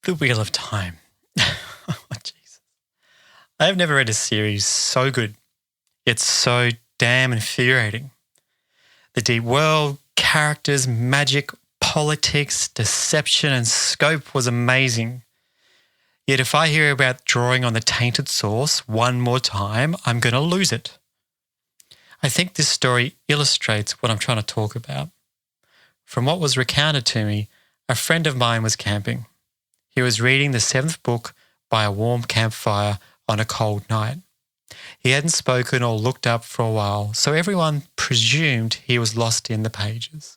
The Wheel of Time. Oh, Jesus. I have never read a series so good, yet so damn infuriating. The deep world, characters, magic, politics, deception, and scope was amazing. Yet if I hear about drawing on the tainted source one more time, I'm going to lose it. I think this story illustrates what I'm trying to talk about. From what was recounted to me, a friend of mine was camping. He was reading the 7th book by a warm campfire on a cold night. He hadn't spoken or looked up for a while, so everyone presumed he was lost in the pages.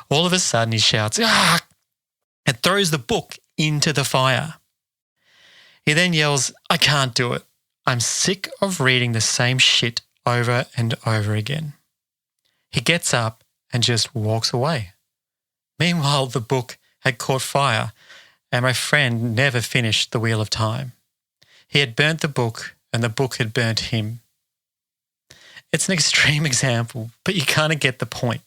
All of a sudden he shouts, "Ah!" and throws the book into the fire. He then yells, "I can't do it. I'm sick of reading the same shit over and over again." He gets up and just walks away. Meanwhile, the book had caught fire and my friend never finished The Wheel of Time. He had burnt the book and the book had burnt him. It's an extreme example, but you kind of get the point.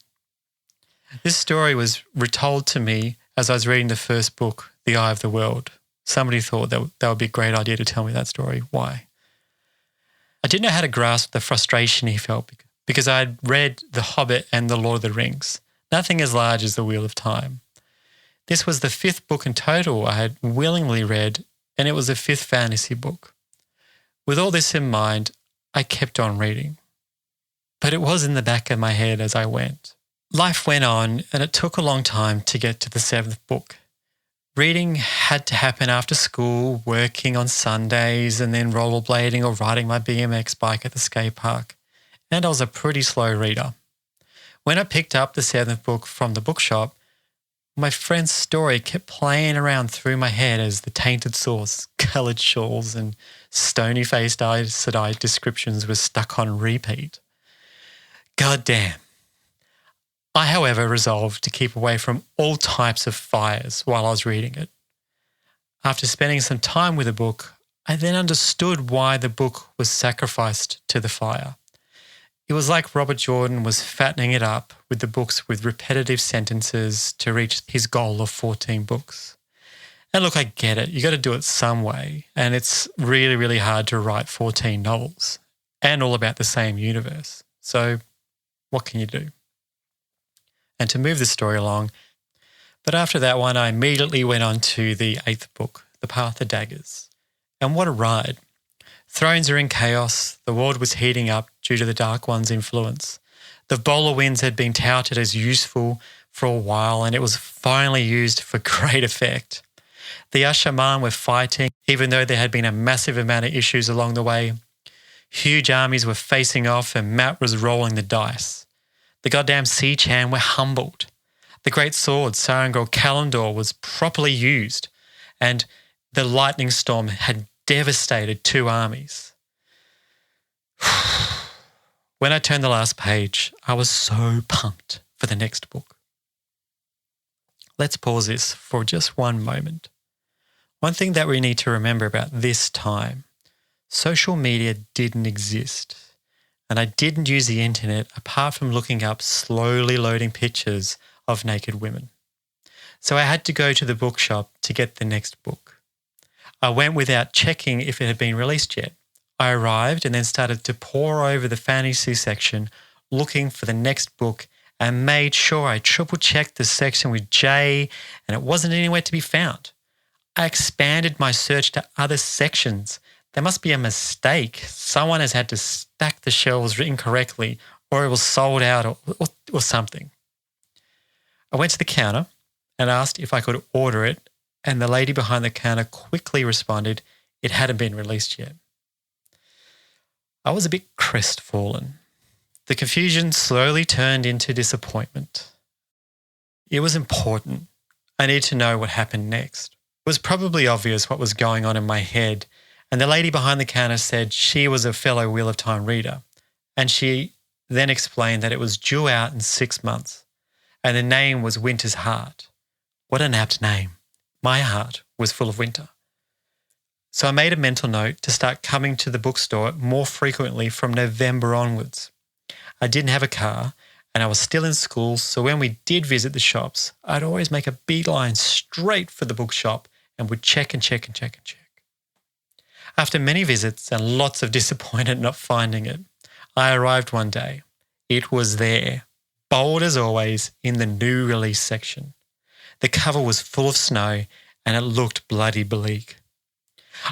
This story was retold to me as I was reading the first book, The Eye of the World. Somebody thought that would be a great idea to tell me that story. Why? I didn't know how to grasp the frustration he felt because I had read The Hobbit and The Lord of the Rings. Nothing as large as The Wheel of Time. This was the 5th book in total I had willingly read, and it was the 5th fantasy book. With all this in mind, I kept on reading. But it was in the back of my head as I went. Life went on, and it took a long time to get to the 7th book. Reading had to happen after school, working on Sundays, and then rollerblading or riding my BMX bike at the skate park. And I was a pretty slow reader. When I picked up the 7th book from the bookshop, my friend's story kept playing around through my head as the tainted source, coloured shawls, and stony-faced Aes Sedai descriptions were stuck on repeat. God damn. I, however, resolved to keep away from all types of fires while I was reading it. After spending some time with the book, I then understood why the book was sacrificed to the fire. It was like Robert Jordan was fattening it up with the books with repetitive sentences to reach his goal of 14 books. And look, I get it. You got to do it some way. And it's really, really hard to write 14 novels and all about the same universe. So what can you do? And to move the story along, but after that one, I immediately went on to the 8th book, The Path of Daggers. And what a ride. Thrones are in chaos, the world was heating up due to the Dark One's influence. The Bowler Winds had been touted as useful for a while and it was finally used for great effect. The Ashaman were fighting, even though there had been a massive amount of issues along the way. Huge armies were facing off and Matt was rolling the dice. The goddamn Sea-Chan were humbled. The great sword, Sarangor Kalendor, was properly used and the lightning storm had devastated 2 armies. When I turned the last page, I was so pumped for the next book. Let's pause this for just one moment. One thing that we need to remember about this time, social media didn't exist, and I didn't use the internet apart from looking up slowly loading pictures of naked women. So I had to go to the bookshop to get the next book. I went without checking if it had been released yet. I arrived and then started to pore over the fantasy section looking for the next book and made sure I triple-checked the section with J and it wasn't anywhere to be found. I expanded my search to other sections. There must be a mistake. Someone has had to stack the shelves incorrectly or it was sold out or something. I went to the counter and asked if I could order it, and the lady behind the counter quickly responded it hadn't been released yet. I was a bit crestfallen. The confusion slowly turned into disappointment. It was important. I needed to know what happened next. It was probably obvious what was going on in my head, and the lady behind the counter said she was a fellow Wheel of Time reader, and she then explained that it was due out in 6 months, and the name was Winter's Heart. What an apt name. My heart was full of winter. So I made a mental note to start coming to the bookstore more frequently from November onwards. I didn't have a car and I was still in school, so when we did visit the shops, I'd always make a beeline straight for the bookshop and would check and check and check and check. After many visits and lots of disappointment not finding it, I arrived one day. It was there, bold as always, in the new release section. The cover was full of snow and it looked bloody bleak.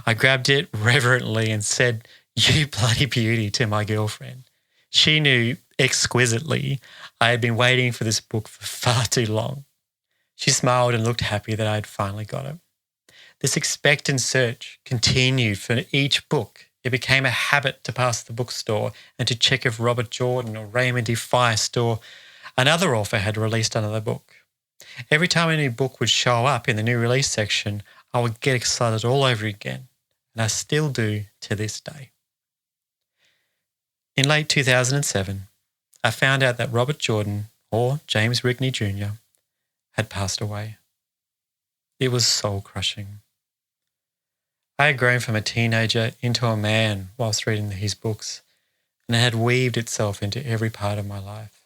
I grabbed it reverently and said, "You bloody beauty," to my girlfriend. She knew exquisitely I had been waiting for this book for far too long. She smiled and looked happy that I had finally got it. This expectant search continued for each book. It became a habit to pass the bookstore and to check if Robert Jordan or Raymond D. Feist or another author had released another book. Every time a new book would show up in the new release section, I would get excited all over again, and I still do to this day. In late 2007, I found out that Robert Jordan, or James Rigney Jr., had passed away. It was soul-crushing. I had grown from a teenager into a man whilst reading his books, and it had weaved itself into every part of my life.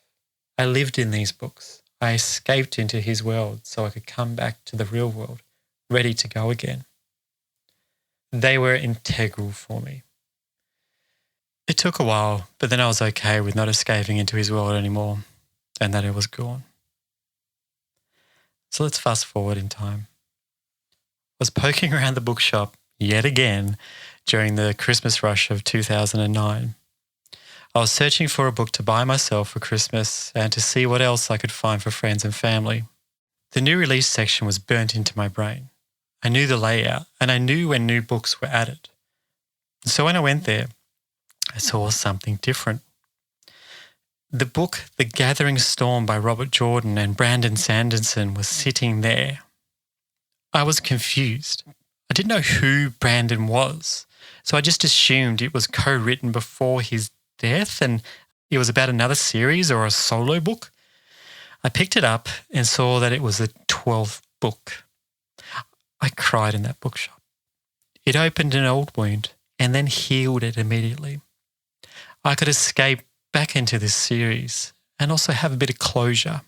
I lived in these books. I escaped into his world so I could come back to the real world, ready to go again. They were integral for me. It took a while, but then I was okay with not escaping into his world anymore and that it was gone. So let's fast forward in time. I was poking around the bookshop yet again during the Christmas rush of 2009. I was searching for a book to buy myself for Christmas and to see what else I could find for friends and family. The new release section was burnt into my brain. I knew the layout and I knew when new books were added. So when I went there, I saw something different. The book The Gathering Storm by Robert Jordan and Brandon Sanderson was sitting there. I was confused. I didn't know who Brandon was, so I just assumed it was co-written before his death and it was about another series or a solo book. I picked it up and saw that it was the 12th book. I cried in that bookshop. It opened an old wound and then healed it immediately. I could escape back into this series and also have a bit of closure.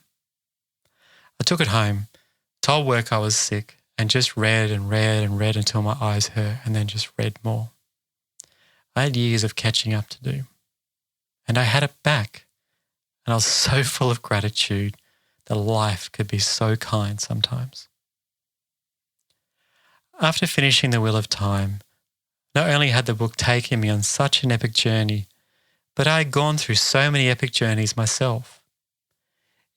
I took it home, told work I was sick, and just read and read and read until my eyes hurt and then just read more. I had years of catching up to do. And I had it back. And I was so full of gratitude that life could be so kind sometimes. After finishing The Wheel of Time, not only had the book taken me on such an epic journey, but I had gone through so many epic journeys myself.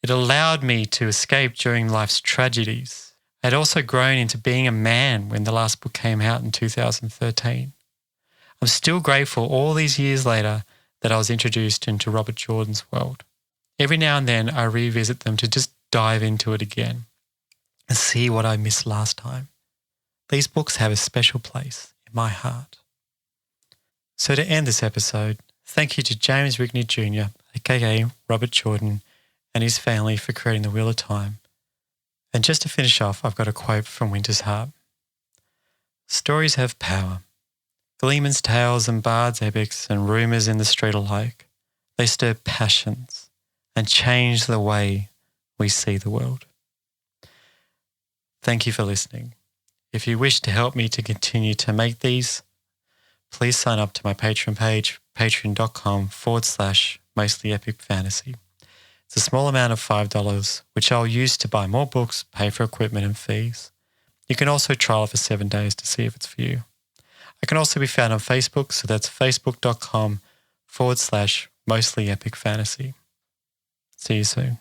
It allowed me to escape during life's tragedies. I had also grown into being a man when the last book came out in 2013. I'm still grateful all these years later that I was introduced into Robert Jordan's world. Every now and then I revisit them to just dive into it again and see what I missed last time. These books have a special place in my heart. So to end this episode, thank you to James Rigney Jr., aka Robert Jordan, and his family for creating The Wheel of Time. And just to finish off, I've got a quote from Winter's Heart. Stories have power. Gleeman's tales and bards' epics and rumours in the street alike. They stir passions and change the way we see the world. Thank you for listening. If you wish to help me to continue to make these, please sign up to my Patreon page, patreon.com/mostly epic fantasy. It's a small amount of $5, which I'll use to buy more books, pay for equipment and fees. You can also trial it for 7 days to see if it's for you. I can also be found on Facebook, so that's facebook.com/mostly epic fantasy. See you soon.